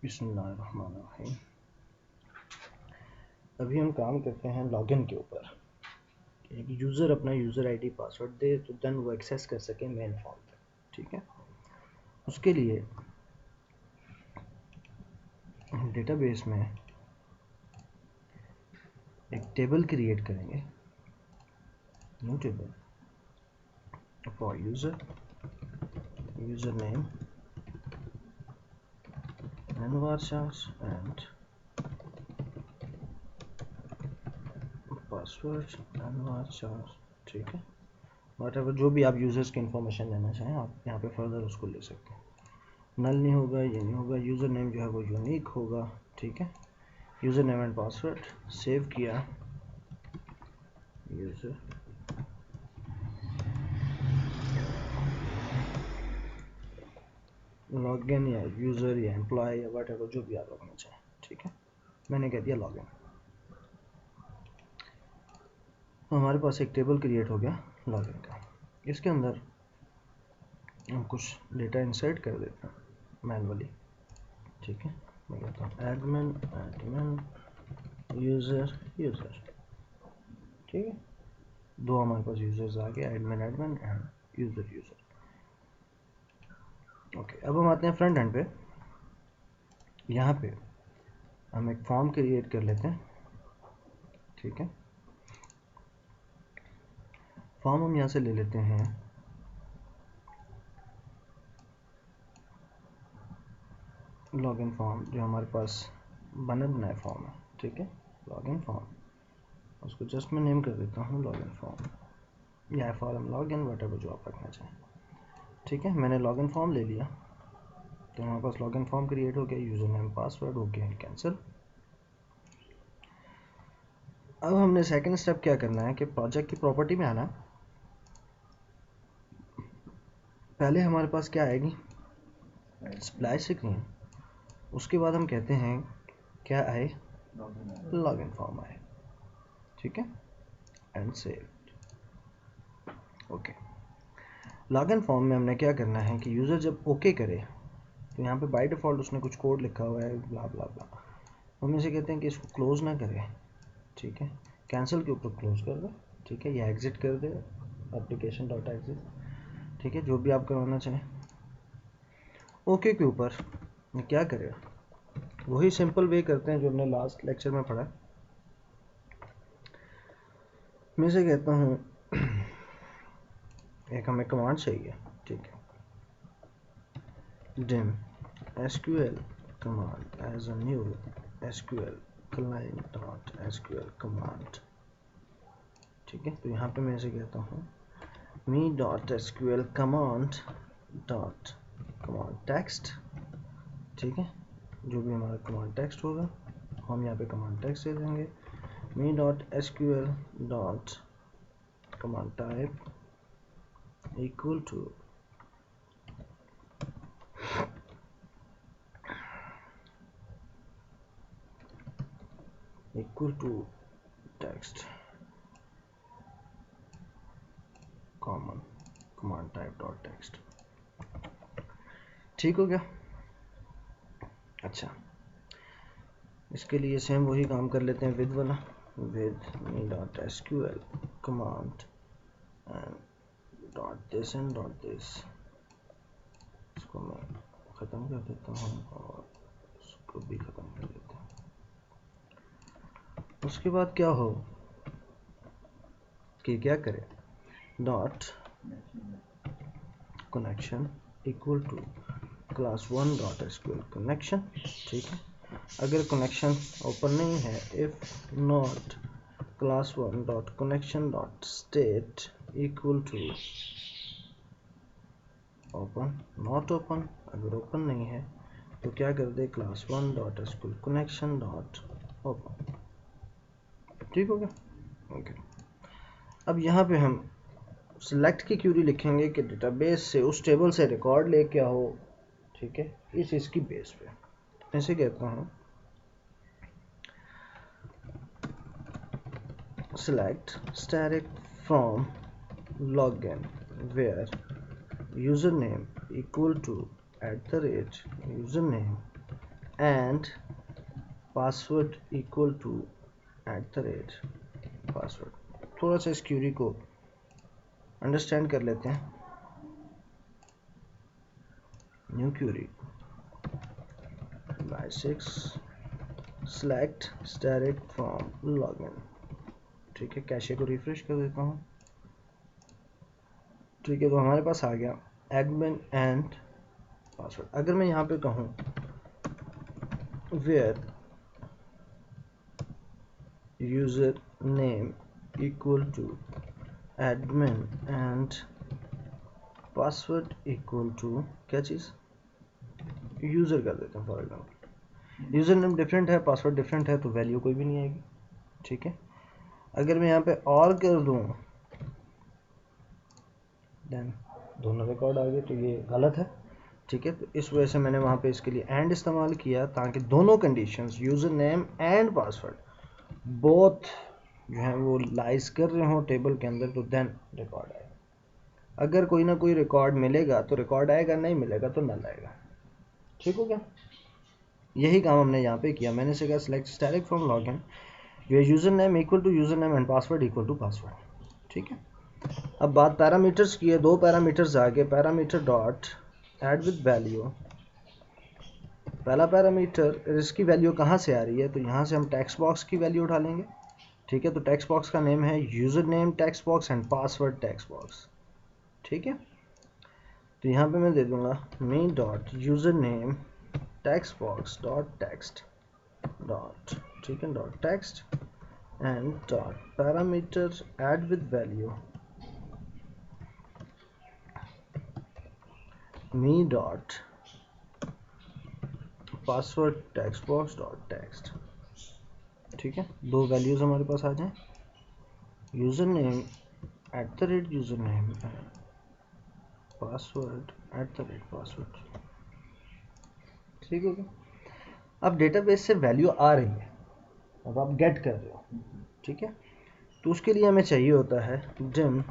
बिस्मिल्लाहिर्रहमानिर्रहीम। अभी हम काम करते हैं लॉगिन के ऊपर। एक यूज़र अपना यूज़र आईडी पासवर्ड दे तो देन वो एक्सेस कर सके मेन फॉर्म तक। ठीक है, उसके लिए हम डेटाबेस में एक टेबल क्रिएट करेंगे, new table for user name and varchars and password and varchars। ठीक है, वॉटएवर जो भी आप यूज़र्स की इंफॉर्मेशन लेना चाहें आप यहाँ पे फर्दर उसको ले सकते हैं। नल नहीं होगा, ये नहीं होगा, यूज़र नेम जो है वो यूनिक होगा। ठीक है, user name and password save किया, यूज़र लॉगिन या यूज़र या एम्प्लॉय या वट एवर जो भी आप रखना चाहें। ठीक है, मैंने कह दिया लॉगिन। तो हमारे पास एक टेबल क्रिएट हो गया लॉगिन का। इसके अंदर हम कुछ डेटा इंसर्ट कर देते हैं मैनुअली। ठीक है, मैं कहता हूँ एडमिन यूज़र। ठीक है, दो हमारे पास यूज़र्स आ गए, एडमिन एंड यूज़र। ओके, अब हम आते हैं फ्रंट एंड पे। यहाँ पे हम एक फॉर्म क्रिएट कर लेते हैं। ठीक है, फॉर्म हम यहाँ से ले लेते हैं लॉगिन फॉर्म, जो हमारे पास बना बनाया फॉर्म है। ठीक है, लॉगिन फॉर्म, उसको जस्ट मैं नेम कर देता हूँ लॉगिन फॉर्म या फॉर्म लॉगिन, वट जो आप रखना चाहें। ठीक है, मैंने लॉगिन फॉर्म ले लिया तो हमारे पास लॉगिन फॉर्म क्रिएट हो गया, यूज़र नेम पासवर्ड हो गया, कैंसिल। अब हमने सेकंड स्टेप क्या करना है कि प्रोजेक्ट की प्रॉपर्टी में आना। पहले हमारे पास क्या आएगी, स्प्लैश स्क्रीन। उसके बाद हम कहते हैं क्या आए, लॉगिन फॉर्म आए। ठीक है, and save. Okay, login form में हमने क्या करना है कि यूज़र जब ओके करे तो यहाँ पे बाय डिफ़ॉल्ट उसने कुछ कोड लिखा हुआ है ब्ला ब्ला ब्ला, हम इसे कहते हैं कि इसको क्लोज ना करें। ठीक है, कैंसिल के ऊपर क्लोज कर दे। ठीक है, या एग्जिट कर दे, एप्लीकेशन डॉट एग्जिट। ठीक है, जो भी आप करवाना चाहें। ओके के ऊपर क्या करें, वही सिंपल वे करते हैं जो हमने लास्ट लेक्चर में पढ़ा। मैं इसे कहता हूँ एक हमें कमांड चाहिए। ठीक है, dim sql command as a new sql client.sql command। ठीक है, तो यहाँ पे मैं इसे कहता हूँ me.sql command text। ठीक है, जो भी हमारा कमांड टेक्स्ट होगा हम यहाँ पे कमांड टेक्स्ट दे देंगे। me.sql command type equal to text common command type dot text। ठीक हो गया। अच्छा, इसके लिए सेम वही काम कर लेते हैं विद वाला, with me.sql command and .this and .this। इसको मैं ख़त्म कर देता हूँ और इसको भी ख़त्म कर देता हूँ। उसके बाद क्या हो कि क्या करें, dot connection equal to class 1 dot SQL connection. ठीक है, अगर कनेक्शन ओपन नहीं है, if not class 1 dot connection dot state equal to open, not open. अगर ओपन नहीं है तो क्या कर दे, class 1 dot SQL connection dot open. ठीक हो गया। ओके, अब यहाँ पे हम सिलेक्ट की क्यूरी लिखेंगे कि डेटाबेस से उस टेबल से रिकॉर्ड ले क्या हो। ठीक है, इस इसकी बेस पे ऐसे कहता हूँ select static from login where username equal to @ username and password equal to @password. थोड़ा सा इस क्यूरी को अंडरस्टैंड कर लेते हैं। New query by6 select static from login। ठीक है, कैशे को रिफ्रेश कर देता हूँ। ठीक है, तो हमारे पास आ गया एडमिन एंड पासवर्ड। अगर मैं यहाँ पे कहूँ where user name equal to admin and password equal to क्या चीज़, यूज़र कर देते हैं। For example user name different है, पासवर्ड डिफरेंट है, तो वैल्यू कोई भी नहीं आएगी। ठीक है, अगर मैं यहाँ पे और कर दूँ देन दोनों रिकॉर्ड आ गए, तो ये गलत है। ठीक है, तो इस वजह से मैंने वहाँ पे इसके लिए एंड इस्तेमाल किया, ताकि दोनों conditions user name and password both जो है वो लाइज कर रहे हो टेबल के अंदर, तो देन रिकॉर्ड आएगा। अगर कोई ना कोई रिकॉर्ड मिलेगा तो रिकॉर्ड आएगा, नहीं मिलेगा तो नल आएगा। ठीक हो गया, यही काम हमने यहाँ पे किया। मैंने से कहा select static from login where user name equal to user name and password equal to password. ठीक है, अब बात पैरामीटर्स की है। दो पैरामीटर्स आगे, parameter dot add with value. पहला पैरामीटर इसकी वैल्यू कहाँ से आ रही है, तो यहाँ से हम टेक्स्ट बॉक्स की वैल्यू उठा लेंगे। ठीक है, तो टेक्स्ट बॉक्स का नेम है user name text box and password text box. ठीक है, तो यहाँ पे मैं दे दूंगा me dot user name text box dot text dot, ठीक है, dot text and dot parameter add with value me dot password text box dot text. ठीक है, दो वैल्यूज हमारे पास आ जाएं, user name @user name password @password. ठीक हो गया। अब डेटाबेस से वैल्यू आ रही है, अब आप गेट कर रहे हो। ठीक है, तो उसके लिए हमें चाहिए होता है dim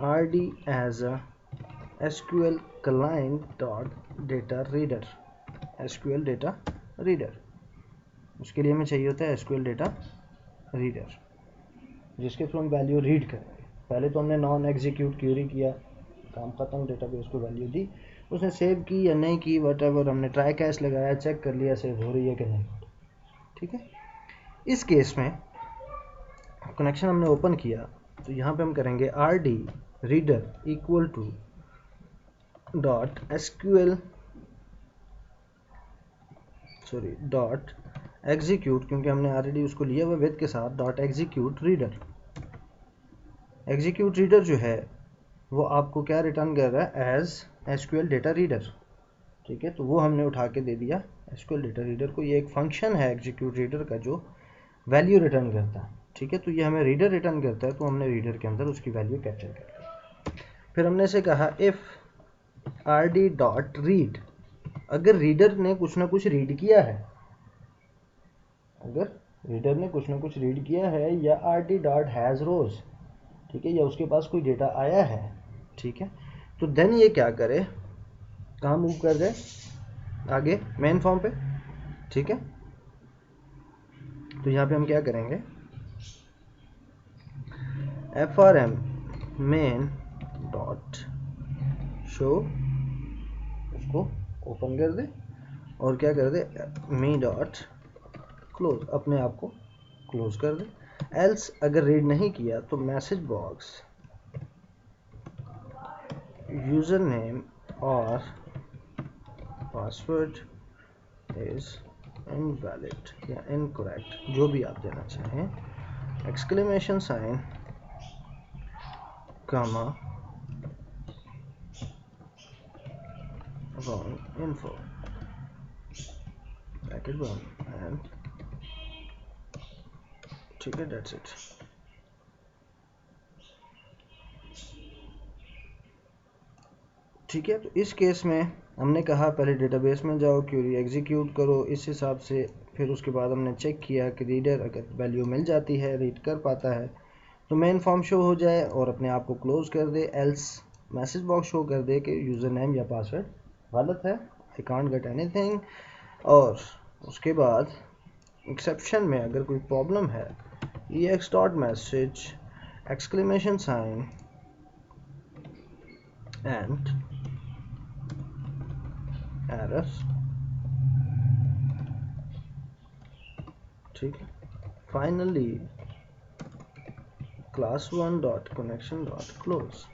rd as a SQL client dot data reader, SQL data reader। उसके लिए हमें चाहिए होता है SQL data reader, जिसके थ्रू हम वैल्यू रीड करेंगे। पहले तो हमने नॉन एग्जीक्यूट क्यूरी किया, काम खत्म, डेटाबेस को वैल्यू दी, उसने सेव की या नहीं की वटएवर, हमने ट्राई कैश लगाया, चेक कर लिया सेव हो रही है कि नहीं। ठीक है, इस केस में कनेक्शन हमने ओपन किया, तो यहाँ पे हम करेंगे rd reader equal to dot SQL dot execute, क्योंकि हमने ऑलरेडी उसको लिया हुआ विद के साथ, dot execute reader. Execute reader जो है वो आपको क्या रिटर्न कर रहा है, एज SQL डेटा रीडर। ठीक है, तो वो हमने उठा के दे दिया SQL डेटा रीडर को। ये एक फंक्शन है एग्जीक्यूट रीडर का जो वैल्यू रिटर्न करता है। ठीक है, तो ये हमें रीडर रिटर्न करता है, तो हमने रीडर के अंदर उसकी वैल्यू कैप्चर कर ली। फिर हमने इसे कहा इफ rd डॉट रीड, अगर रीडर ने कुछ ना कुछ रीड किया है, अगर रीडर ने कुछ ना कुछ रीड किया है, या rd डॉट हैज़ रोज, ठीक है, या उसके पास कोई डेटा आया है, ठीक है, तो देन ये क्या करे, कहाँ मूव कर जाए, आगे मेन फॉर्म पे। ठीक है, तो यहाँ पे हम क्या करेंगे, frm मेन डॉट शो, उसको ओपन कर दे और क्या कर दे, मी डॉट क्लोज, अपने आप को क्लोज कर दे। एल्स अगर रीड नहीं किया तो मैसेज बॉक्स यूज़र नेम और पासवर्ड इज इनवैलिड या इनकरेक्ट, जो भी आप देना चाहें, exclamation sign comma wrong info bracket बंद एंड, ठीक है, दैट्स इट। ठीक है, तो इस केस में हमने कहा पहले डेटाबेस में जाओ, क्यूरी एग्जीक्यूट करो इस हिसाब से, फिर उसके बाद हमने चेक किया कि रीडर अगर वैल्यू मिल जाती है, रीड कर पाता है, तो मेन फॉर्म शो हो जाए और अपने आप को क्लोज कर दे। एल्स मैसेज बॉक्स शो कर दे कि यूज़र नेम या पासवर्ड गलत है, आई कांट गेट एनीथिंग। और उसके बाद एक्सेप्शन में अगर कोई प्रॉब्लम है ex dot message exclamation sign and error, ठीक है। Finally class 1 dot connection dot close,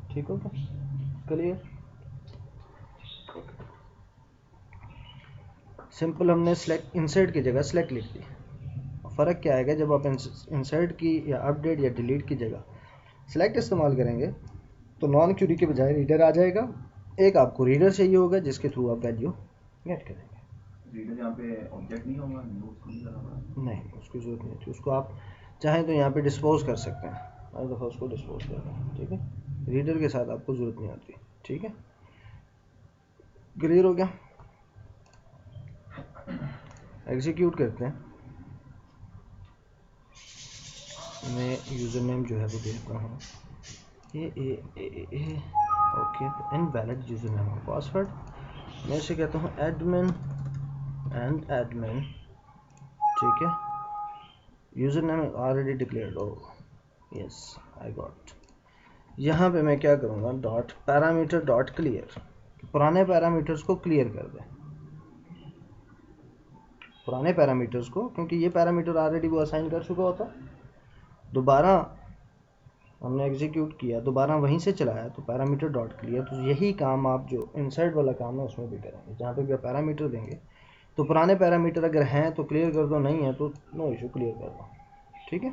ठीक होगा, क्लियर। सिंपल हमने सेलेक्ट इंसर्ट की जगह सेलेक्ट लिख दी। फ़र्क क्या आएगा जब आप इंसर्ट की या अपडेट या डिलीट की जगह सेलेक्ट इस्तेमाल करेंगे तो नॉन क्यूरी के बजाय रीडर आ जाएगा। एक आपको रीडर चाहिए होगा जिसके थ्रू आप वैल्यू गेट करेंगे। रीडर यहाँ पे ऑब्जेक्ट नहीं होगा, नहीं, उसकी ज़रूरत नहीं थी। उसको आप चाहें तो यहाँ पे डिस्पोज कर सकते हैं, हर दफ़ा उसको डिस्पोज कर दें, ठीक है। रीडर के साथ आपको ज़रूरत नहीं होती, ठीक है। क्लियर हो गया। एग्जीक्यूट करते हैं। मैं यूज़र नेम जो है वो देता हूँ ए ओके, इनवैलिड यूज़र नेम और पासवर्ड। मैं इसे कहता हूँ एडमिन एंड एडमिन, ठीक है। User name already declared, O yes I got. यहाँ पे मैं क्या करूँगा, डॉट पैरामीटर डॉट क्लियर, पुराने पैरामीटर्स को क्लियर कर दें, पुराने पैरामीटर्स को, क्योंकि ये पैरामीटर ऑलरेडी वो असाइन कर चुका होता। दोबारा हमने एग्जीक्यूट किया, दोबारा वहीं से चलाया तो पैरामीटर डॉट क्लियर। तो यही काम आप जो इंसर्ट वाला काम है उसमें भी करेंगे। जहाँ पे भी आप पैरामीटर देंगे तो पुराने पैरामीटर अगर हैं तो क्लियर कर दो, नहीं है तो नो इशू, क्लियर कर दो, ठीक है।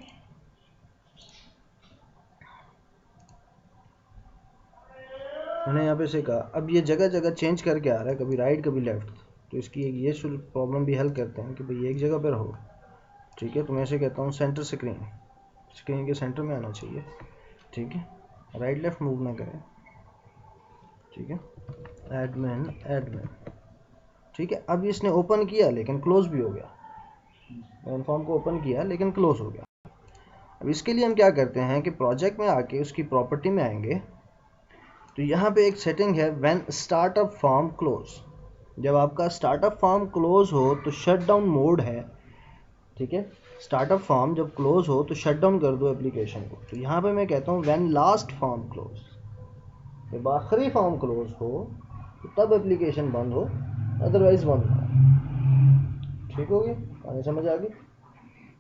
मैंने यहाँ पे से कहा, अब ये जगह जगह चेंज करके आ रहा है, कभी राइट कभी लेफ्ट, तो इसकी एक ये प्रॉब्लम भी हल करते हैं कि भाई एक जगह पर हो, ठीक है। तो मैं इसे कहता हूँ सेंटर स्क्रीन, स्क्रीन के सेंटर में आना चाहिए, ठीक है। राइट लेफ्ट मूव ना करें, ठीक है। एडमिन एडमिन, ठीक है। अब इसने ओपन किया लेकिन क्लोज भी हो गया, मेन फॉर्म को ओपन किया लेकिन क्लोज हो गया। अब इसके लिए हम क्या करते हैं कि प्रोजेक्ट में आके उसकी प्रॉपर्टी में आएंगे, तो यहाँ पे एक सेटिंग है व्हेन स्टार्टअप फॉर्म क्लोज। जब आपका स्टार्टअप फॉर्म क्लोज हो तो शट डाउन मोड है, ठीक है। स्टार्टअप फॉर्म जब क्लोज हो तो शट डाउन कर दो एप्लीकेशन को। तो यहाँ पे मैं कहता हूँ व्हेन लास्ट फॉर्म क्लोज, जब आखिरी फॉर्म क्लोज हो तो तब एप्लीकेशन बंद हो, अदरवाइज बंद हो, ठीक हो गया। आगे समझ आ गई।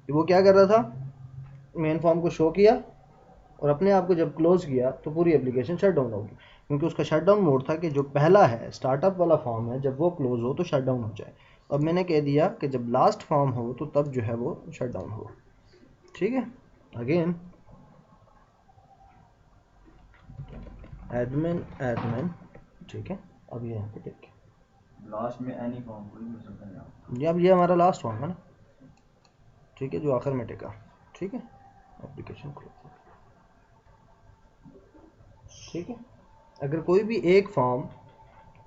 वो क्या कर रहा था, मेन फॉर्म को शो किया और अपने आप को जब क्लोज किया तो पूरी एप्लीकेशन शट डाउन होगी, क्योंकि उसका शट डाउन मोड था कि जो पहला है स्टार्टअप वाला फॉर्म है जब वो क्लोज हो तो शट डाउन हो जाए। अब मैंने कह दिया कि जब लास्ट फॉर्म हो तो तब जो है वो शट डाउन हो, ठीक है। अगेन एडमिन एडमिन, ठीक है। अब ये यहाँ पे टिक, लास्ट में एनी फॉर्म कोई भी हो सकता है। ये अब ये हमारा लास्ट फॉर्म है ना, ठीक है, जो आखिर में टिका, ठीक है। एप्लीकेशन क्लोज, ठीक है। अगर कोई भी एक फॉर्म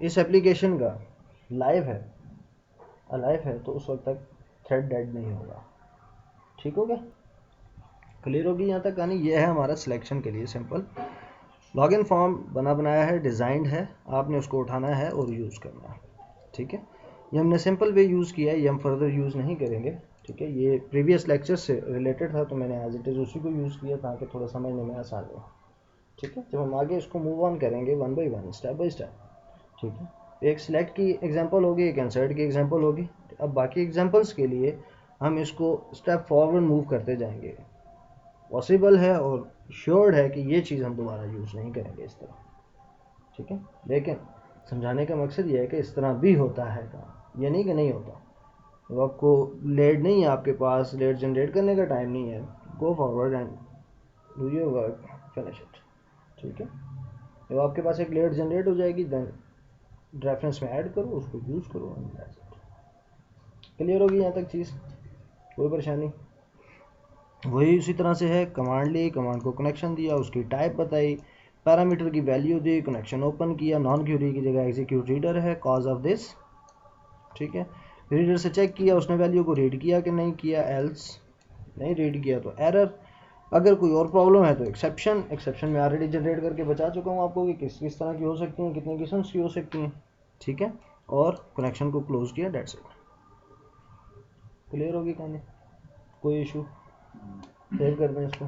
इस एप्लीकेशन का लाइव है, अलाइव है, तो उस वक्त तक थ्रेड डेड नहीं होगा, ठीक हो गया। क्लियर होगी यहाँ तक कहानी। ये है हमारा सिलेक्शन के लिए सिंपल लॉगिन फॉर्म बना बनाया है, डिज़ाइंड है, आपने उसको उठाना है और यूज़ करना है, ठीक है। ये हमने सिंपल वे यूज़ किया है, ये हम फर्दर यूज़ नहीं करेंगे, ठीक है। ये प्रीवियस लेक्चर से रिलेटेड था तो मैंने एज इट इज़ उसी को यूज़ किया ताकि थोड़ा समझने में आसान हो, ठीक है। जब हम आगे इसको मूव ऑन करेंगे one by one, step by step, ठीक है। एक सिलेक्ट की एग्जांपल होगी, एक इंसर्ट की एग्जांपल होगी। अब बाकी एग्जांपल्स के लिए हम इसको स्टेप फॉरवर्ड मूव करते जाएंगे। पॉसिबल है और श्योर्ड है कि ये चीज़ हम दोबारा यूज़ नहीं करेंगे इस तरह, ठीक है। लेकिन समझाने का मकसद ये है कि इस तरह भी होता है काम, ये नहीं कि नहीं होता। तो आपको लेड नहीं है, आपके पास लेड जनरेट करने का टाइम नहीं है, go forward and do your work, finish it, ठीक है। जब आपके पास एक लेड जनरेट हो जाएगी देन रेफरेंस में ऐड करो, उसको यूज़ करो। क्लियर होगी यहाँ तक चीज़, कोई परेशानी। वही उसी तरह से है, कमांड ली, कमांड को कनेक्शन दिया, उसकी टाइप बताई, पैरामीटर की वैल्यू दी, कनेक्शन ओपन किया, नॉन क्यूरी की जगह एग्जीक्यूट रीडर है, कॉज ऑफ दिस, ठीक है। रीडर से चेक किया उसने वैल्यू को रीड किया कि नहीं किया, एल्स नहीं रीड किया तो एरर, अगर कोई और प्रॉब्लम है तो एक्सेप्शन में ऑलरेडी जनरेट करके बता चुका हूँ आपको कि किस किस तरह की हो सकती हैं, कितने किस्म्स की हो सकती हैं, ठीक है। और कनेक्शन को क्लोज किया, डेट्स इट। क्लियर होगी कहानी, कोई इशू? सेव कर दें इसको।